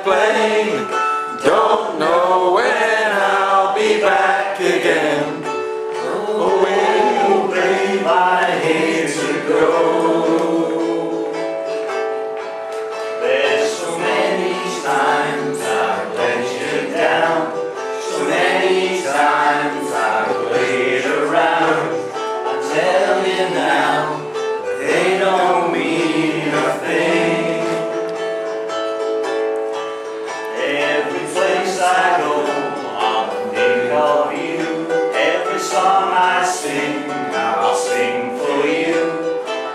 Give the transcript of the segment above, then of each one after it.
jet plane. Don't know when I'll be back again. Oh, babe, I hate to go. There's so many times I've let you down, so many times I've played around. I tell you now, they don't mean a thing. Every place I go, I'll think of you. Every song I sing, I'll sing for you.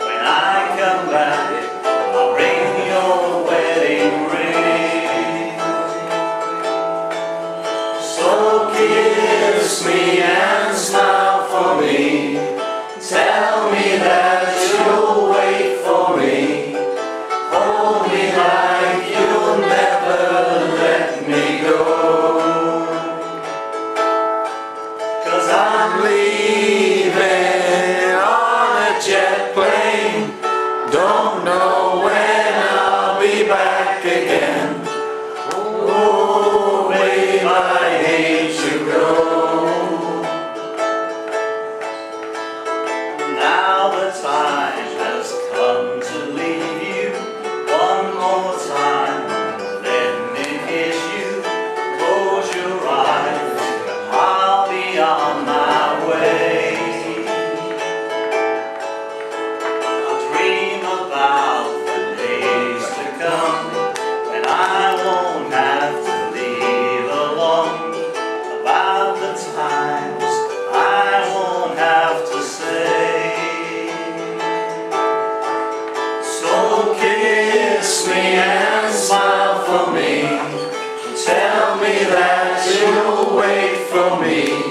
When I come back, I'll ring your wedding ring. So kiss me and smile for me. Tell me that you'll wait for me. Hold me like you'll never let me go. 'Cause I'm leaving on a jet plane. Don't know when I'll be back again. Oh, babe, I hate to go. Now the time has come to leave you. One more time, let me kiss you. Close your eyes, I'll be on my way. I dream about the days to come when I won't have to leave alone. About the times I won't have to say. So kiss me and smile for me. Tell me that you'll wait for me.